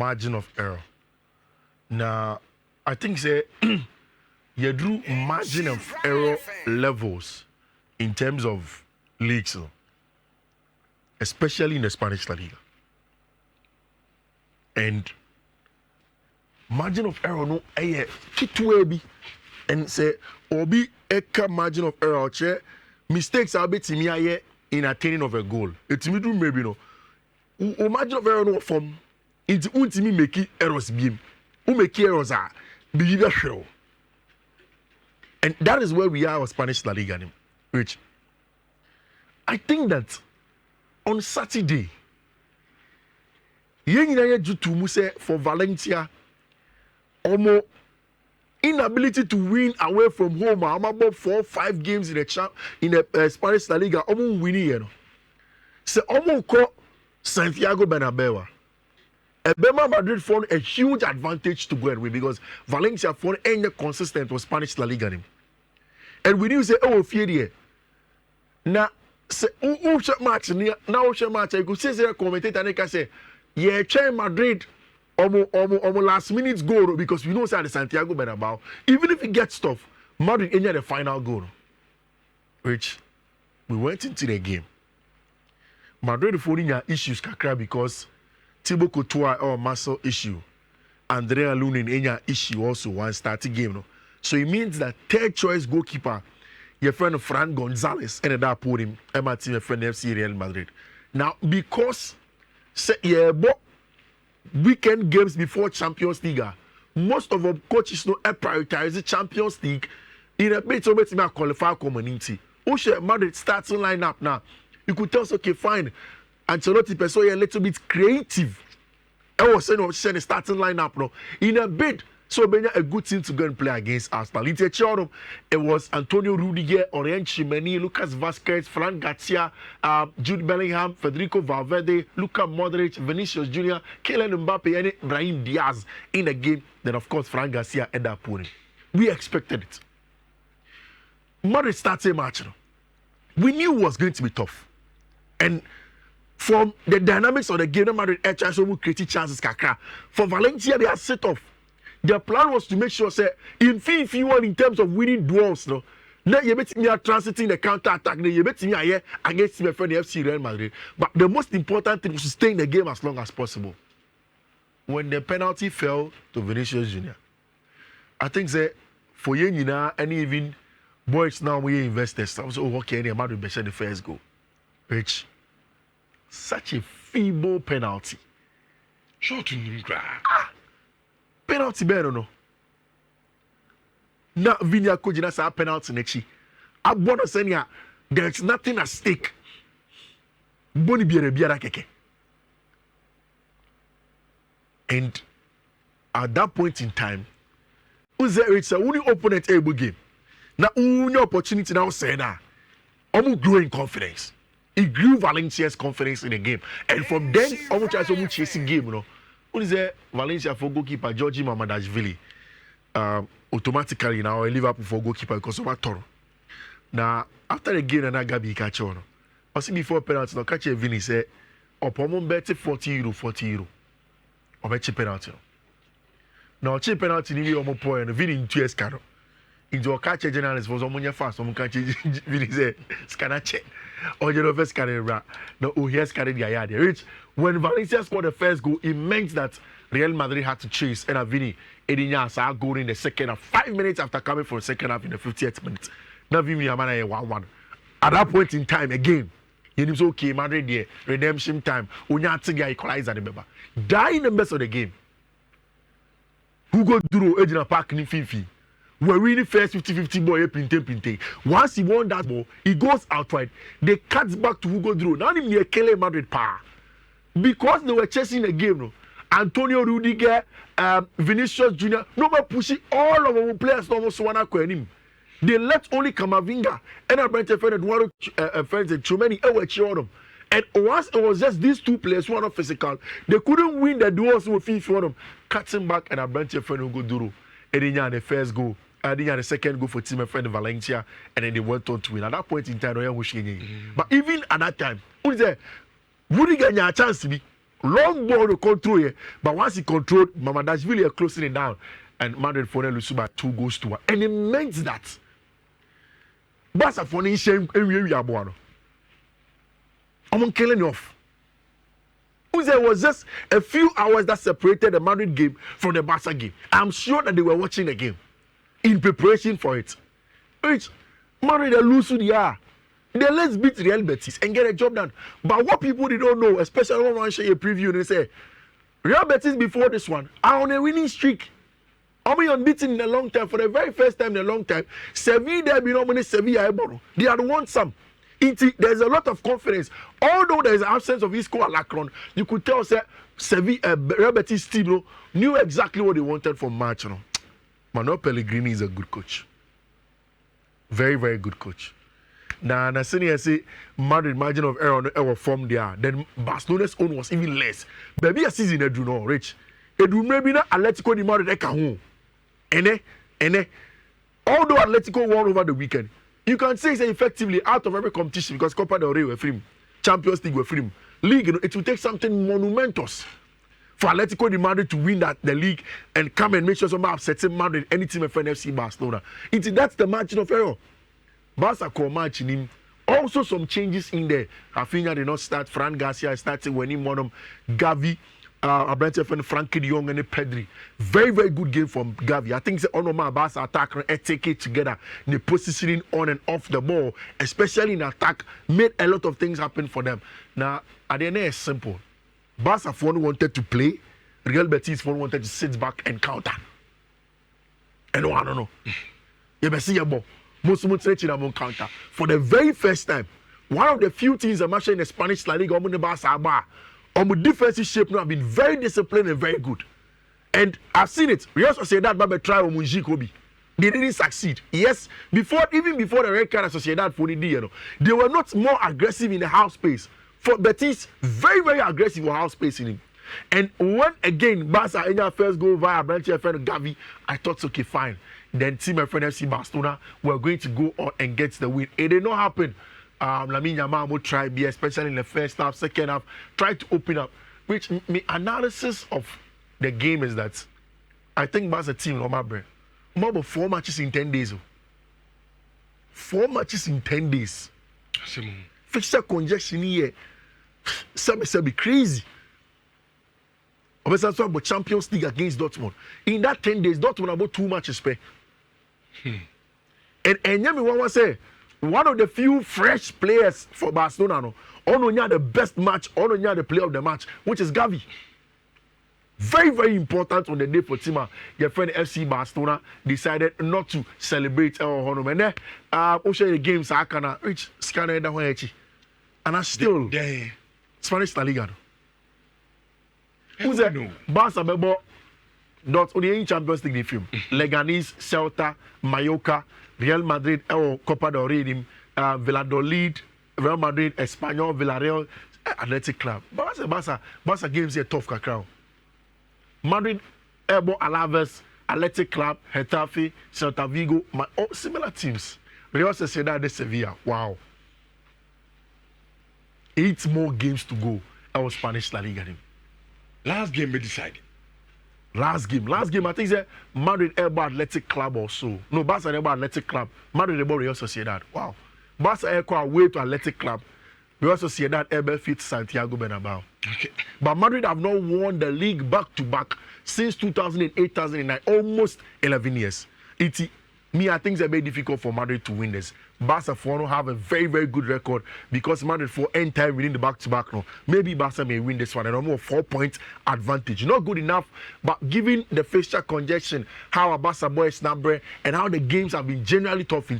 margin of error. Now, I think say you drew margin of error levels in terms of leagues, especially in the Spanish La Liga. And margin of error no aye kitwe and say obi eka margin of error che mistakes are betimi aye in attaining of a goal. Etimi do maybe no. O margin of error no from it untimi make errors biem. Who make errors are behavior show. And that is where we are with Spanish La Liga, which I think that on Saturday, for Valencia, almost inability to win away from home. I'm about 4 or 5 games in the Spanish La Liga. Almost winning, so almost call Santiago Bernabeu. Madrid found a huge advantage to go and win because Valencia found any consistent with Spanish La Liga. And we knew say, oh, fear now, say, oh, match now, match. I could say, commentator, and I say, yeah, try Madrid, almost last minute goal because we know say the Santiago Bernabeu. Even if it gets tough, Madrid ended the final goal, which we went into the game. Madrid finding issues kakra because Thibaut Courtois or muscle issue, Andrea Lunin enya issue also one starting game no. So it means that third choice goalkeeper, your friend Fran Gonzalez ended up putting him team your friend FC Real Madrid. Now because weekend games before Champions League, most of our coaches know prioritize the Champions League in a bit of a qualify community. Oshe Madrid starting lineup now. You could tell us okay fine. Ancelotti person a little bit creative. I was saying the starting lineup no in a bid. So a good team to go and play against Arsenal. It was Antonio Rudiger, Orient Chimeni, Lucas Vazquez, Fran Garcia, Jude Bellingham, Federico Valverde, Luka Modric, Vinicius Jr., Kylian Mbappe, and Brahim Diaz in the game. Then of course Fran Garcia ended up winning. We expected it. Madrid started match. We knew it was going to be tough. And from the dynamics of the game, Madrid created chances. For Valencia, they are set off. Their plan was to make sure, say, in terms of winning duels, no, now you bet me are transiting the counter attack. Now you bet me are against my friend FC Real Madrid. But the most important thing was to stay in the game as long as possible. When the penalty fell to Vinicius Jr., I think that for you know, and even boys now we investors, I was okay, and Madrid better the first goal, which such a feeble penalty. Short in penalty better no. Now Vinya Kojina say penalty nechi. I want to say there's nothing at stake. Boni biara keke. And at that point in time, it's a only opponent able game. Now only opportunity now say na. Almost growing confidence. It grew Valencia's confidence in the game. And from then, almost try to chasing game, you know. What is there? Valencia for goalkeeper Georgi Mamadashvili. Automatically now Liverpool for goalkeeper because of Toro. Now after the game, and I got catch on. I see before penalty. Now catch a Vini say, "Opomon bet €40, €40." Or bet penalty. Now cheap penalty ni omo point. Vini in 2 years card. Into a catch a journalist was on fast. Someone catch Vini say scanner check. Or you know first carry right. Now here's carry the yard. Which when Valencia scored the first goal, it meant that Real Madrid had to chase and Vini Edinya saw goal in the second half. 5 minutes after coming from the second half in the 58th minute. Now Vini Amana 1-1. At that point in time again, you know okay, Madrid there, redemption time. Unya Tiga equalizer the member. Die in the best of the game. Who go through Edina Park in Fifi? We're really first 50-50 ball, pinte. Once he won that ball, he goes outright. They cut back to Hugo Duro. Now him near Kele Madrid power. Because they were chasing the game, no. Antonio Rudiger, Vinicius Jr., nobody pushing all of our players almost wanna him. They let only Kamavinga and Abrante Fernando friends and Chumeni cheer them. And once it was just these two players who are not physical, they couldn't win the duels with FIFA. Cutting back and Abrante Fernando Hugo Duro. And then the first goal. And then the second goal for team friend Valencia, and then they went on to win. At that point in time, but even at that time, who is there? Rudiger had a chance to be. long ball to control here, but once he controlled, Mamadashvili closing it down, and Madrid for lose by 2-1, and it meant that Barca for the shame we are born. I'm killing off. There was just a few hours that separated the Madrid game from the Barca game. I'm sure that they were watching the game in preparation for it. Which Madrid they lose to the air. Then let's beat Real Betis and get a job done. But what people they don't know, especially when I share a preview, they say Real Betis before this one are on a winning streak. I'm unbeaten in a long time. For the very first time in a long time, Sevilla they have been on Sevilla. They had won some. There's a lot of confidence. Although there is an absence of Isco and Lacron, you could tell that Sevilla, Real Betis team knew exactly what they wanted from match. Manuel Pellegrini is a good coach. Very, very good coach. Now, as soon as I say Madrid margin of error form there, then Barcelona's own was even less. Maybe a season they do not reach. They do maybe not Atletico de Madrid at home. Although Atletico won over the weekend, you can say it's effectively out of every competition because Copa del Rey were free, Champions League were free, league. It will take something monumentous for Atletico de Madrid to win the league and come and make sure somebody upsets Madrid, any team of FC Barcelona. That's the margin of error. Barca call match in him. Also some changes in there. Rafinha did not start. Fran Garcia started when he won them. Gavi, Abrante, Frankie de Jong and Pedri. Very, very good game from Gavi. I think the Onoma Barca attack and take it together. The positioning on and off the ball, especially in attack, made a lot of things happen for them. Now, at the end, it's simple. Barca wanted to play. Real Betis wanted to sit back and counter. And I don't know. You see your ball. Most counter. For the very first time, one of the few teams I'm actually in the Spanish La Liga, on defensive shape now have been very disciplined and very good. And I've seen it. We also say that Babe try Omunji Kobe. They didn't succeed. Yes, even before the red card Sociedad for the they were not more aggressive in the half space. For Betis, very, very aggressive in half space in him. And when again Barca in their first goal via Branche friend Gavi, I thought okay, fine. Then team my friend FC Barcelona were going to go on and get the win. It did not happen. Lamine Yamal will try, especially in the first half, second half, try to open up. Which my analysis of the game is that I think Barca team no matter. More about 4 matches in 10 days. 4 matches in 10 days. Fixture congestion here. Some be crazy. Obviously, about Champions League against Dortmund. In that 10 days, Dortmund about 2 matches. And Yami Wawa say, one of the few fresh players for Barcelona, Ononya the best match, Ononya the player of the match, which is Gavi. Very, very important on the day for Tima. Your friend FC Barcelona decided not to celebrate our honor. And then, the games are kind of rich, scanner, and I still Spanish La Liga. Who's that? Barca Bebo. Not only in Champions League film. Leganés, Celta, Mallorca, Real Madrid, Copa del Rey, Valladolid, Real Madrid, Espanyol, Villarreal, Athletic Club. Barca games here tough crowd. Madrid, Alaves, Athletic Club, Getafe, Celta Vigo, similar teams. Real Sociedad de Sevilla. Wow. 8 more games to go. Our Spanish La Liga. Last game we decided. Last game, I think it's Madrid Athletic Club or so. No, Barca Athletic Club. Madrid Real Sociedad. Wow. Barca away to Athletic Club. Real Sociedad fit Santiago Bernabeu. Okay. But Madrid have not won the league back to back since 2008-2009, almost 11 years. I think it's very difficult for Madrid to win this. Barca have a very, very good record because Madrid for end time winning the back-to-back. No, maybe Barca may win this one and almost 4-point advantage. Not good enough, but given the fixture congestion, how a Barca boy snapper and how the games have been generally tough,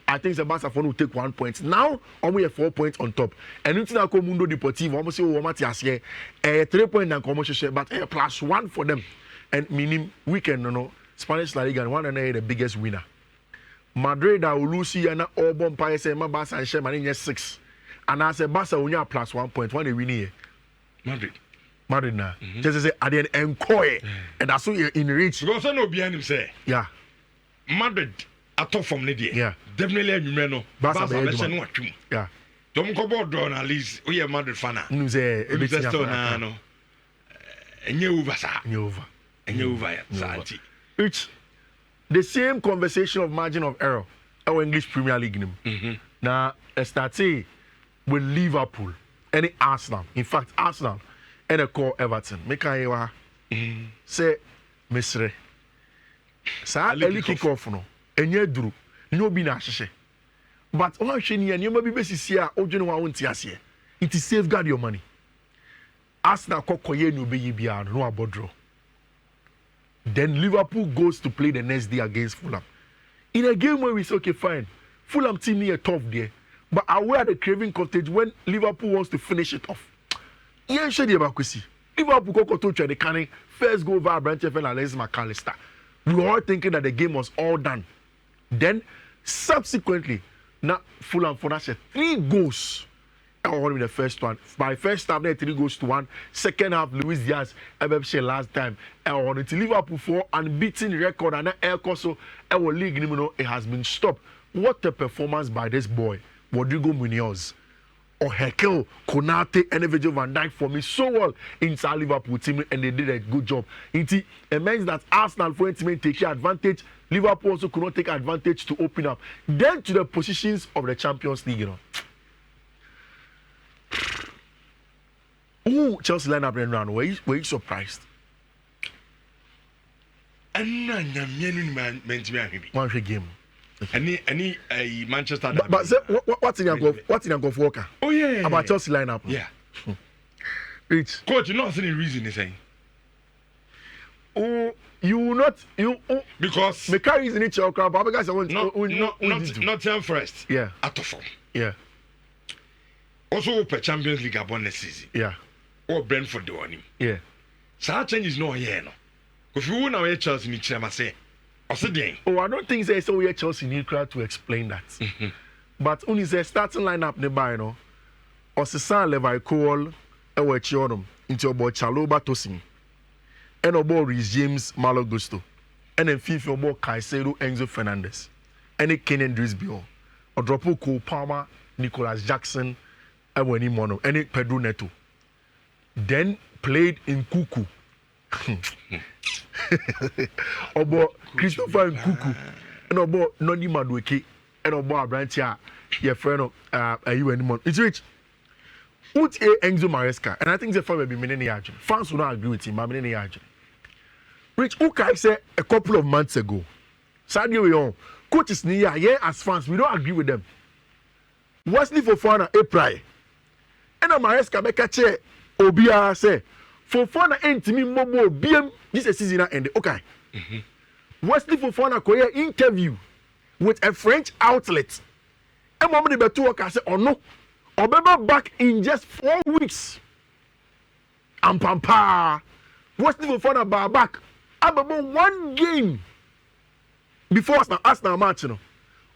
I think the Barca will take 1 point. Now, only 4 points on top. And into the Mundo Deportivo, almost 3 points and commercial, but +1 for them. And meaning weekend, Spanish La Liga, one and the biggest winner. Madrid are Lucy and all bomb pies and my Barca and Sherman 6. And I said Barca only +1 point. When they win here? Madrid now. Just say at the end encoy. And that's so in reach. Because I know behind him say. Yeah. Madrid at top from Lydia. Yeah. Definitely you know. Barca what you. Yeah. Don't go board on at least. We are Madrid fan. No say no. Enye over sa. Enye over. Santi. It's the same conversation of margin of error. Our English Premier League now starting with Liverpool, any Arsenal. In fact, Arsenal and a call Everton. Make I say, Mr. Sa early kick off no. Enye duru. No be na hye. But one hwe ni ene ma bi besisi a odwene wa wonti ase. It is safeguard your money. Arsenal kokoye no be yi bia no abodro. Then Liverpool goes to play the next day against Fulham. In a game where we say, okay, fine, Fulham team near tough there, but aware the craving cottage when Liverpool wants to finish it off. Yeah, shady about Kwesi. Liverpool koko to try the canning first go over Branch and Alex McAllister. We were all thinking that the game was all done. Then subsequently, now Fulham for that 3 goals. The first one. By first half, they 3 goals to 1. Second half, Luis Diaz, Ebebe last time. Until Liverpool for unbeaten record and Air Coso, our league, it has been stopped. What a performance by this boy, Rodrigo Munoz. Or Hekel, Konate, and Virgil van Dijk for me so well inside Liverpool team, and they did a good job. It means that Arsenal for team take advantage. Liverpool also could not take advantage to open up. Then to the positions of the Champions League, Ooh, Chelsea lineup ran around. Were you surprised? One game. Any Manchester. But what's in your golf Walker? Oh yeah. About Chelsea lineup. Yeah. Rich. Coach, you know any reason he's saying? Oh, because me carry is in each other. But guys, I want not first. Yeah. Out of form. Yeah. Also, per Champions League upon the season. Yeah. Or Brentford do on him. Yeah. So that change is no here no. If you want our Chelsea in Chama say, oh, I don't think they say we are Chelsea need to explain that. But only the starting lineup nearby, no. Or Sisan Levi Cole, Ewe Chionum, into about Chaloba Tosin, and about Reece James Malo Gusto, and then FIFA about Caicedo Enzo Fernandez, and a Kenyan Drisbio, or Dropo Cole Palmer, Nicholas Jackson, Ewe Mono, and a Pedro Neto. Then played in Kuku. About Christopher Nkuku and about Noni Madueke and about Brantia, your friend of you anymore. It's rich. What's Enzo Maresca? And I think the fan will be many agent. Fans will not agree with him, but many agent. Rich, who can say a couple of months ago? Sadio Leon, coaches near yeah, as fans, we don't agree with them. Wesley Fofana, April. And Maresca, Bekache, Obia say. Fofana entimi mobo BM this season end. Okay. Wesley Fofana koye interview with a French outlet. E mo me beto work say oh no. Obeba back in just 4 weeks. Ampampa. Wesley Fofana back. Ababo 1 game before Arsenal match no.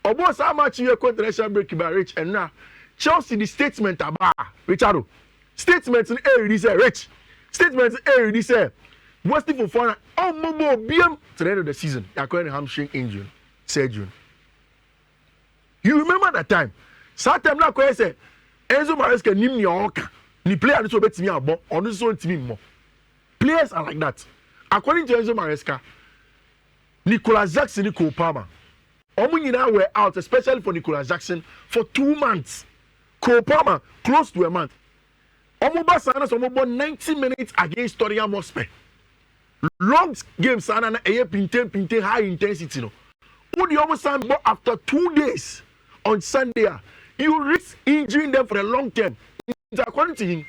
Obo sa match you contractual break by Rich and now Chelsea the statement about Richardo. Statement in release Rich. Statement A say Wesley Fofana Mobo BM to the end of the season. They are calling hamstring injury, surgery. You remember that time? Saturday now I say Enzo Maresca nim ni oka. Ni player no so betimi abo, ono so ntimi mo. Players are like that. According to Enzo Maresca, Nicholas Jackson and Cole Palmer. Omo nyina were out, especially for Nicholas Jackson, for 2 months. Cole Palmer close to a month. Omoba Sana Somobo 90 minutes against Tottenham Hotspur. Long game Sana na pinte high intensity no. Who the almost Sana after 2 days on Sunday, you risk injuring them for the long term. According to him,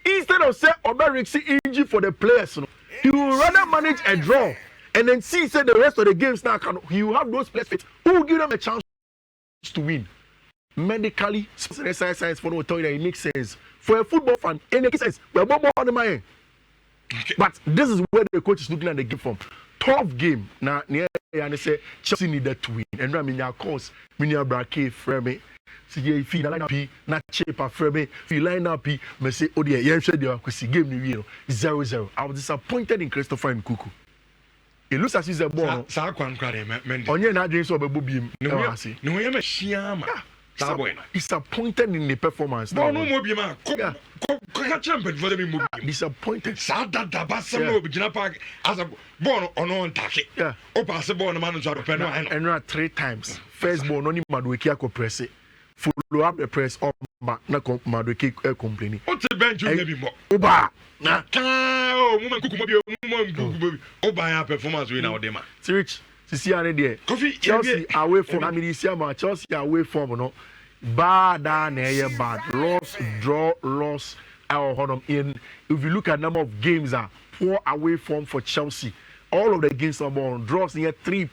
instead of say Oba risk injury for the players, no, he will rather manage a draw and then see say the rest of the games now he will have those players fit who will give them a chance to win. Medically, science for no tell you that it makes sense. For a football fan, it makes sense. We're more on the mind. But this is where the coach is looking at the game from. Tough game. Now, they say Chelsea needed to win. And I mean, of course, Minya Brake, Freme, see, if you line up, not cheaper, Freme, if you line up, me say, oh, dear, you said you game new 0-0. I was disappointed in Christopher Nkuku. It looks as if the ball. Sa kwan kware men. Onye na dream so be bobiem. No, we am a shiama. Saa boy no. Disappointed in the performance. No mo bi ma. Yeah. Ka champion for them mo bi. Disappointed. Saa dada basam no obigina park as a ball ono ntake. Yeah. O pass ball no man so adopɛ no I know. And run 3 times. First ball no ni Madueke akɔ press it. Follow up the press up back na Madueke complaining. O te bench you bi mo. Oba na O mo man kuku mo bi o mo mbugu bi. O ba ya performance we na o dey ma. Rich sisi ane there. Kofi Chelsea away from I mean Chelsea away from no bad and bad loss draw loss in if you look at number of games are poor away form for Chelsea all of the games are on draws near 3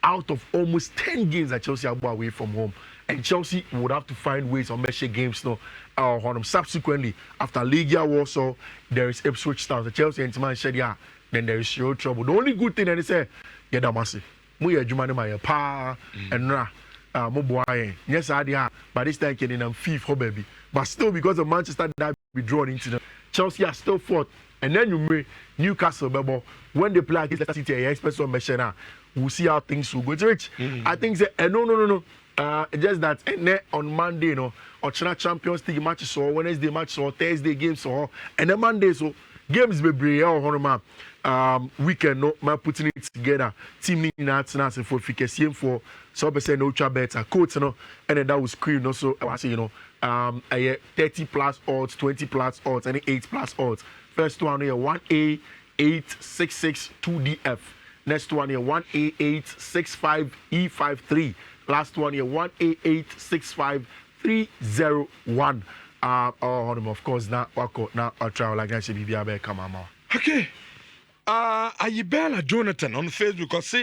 out of almost 10 games that Chelsea are away from home and Chelsea would have to find ways on measure games no subsequently after Ligia Warsaw there is Ipswich Town the Chelsea and Man then there is no trouble the only good thing that they say yeah damasi mu ye adwuma ne ma ye pa enra mo boaye yes adia but this time kenin am fifth ho baby but still because of Manchester that be drawn into them Chelsea are still fourth and then you may Newcastle bebo when they play against Leicester City expect some measure we'll see how things will go to reach I think say no just that and on Monday you know or Champions League matches or Wednesday matches or Thursday games or and then Monday so games be brave or honor weekend no man putting it together team in that for efficacy for so percent ultra better coach no and then that was screen also I say you know 30 plus odds 20 plus odds and 8 plus odds first one here 1A 866 2DF next one here 1A 865 E53 last one here 1A 865 301 of course now I try like I say BBA come on. Okay. Ayibela Jonathan on Facebook say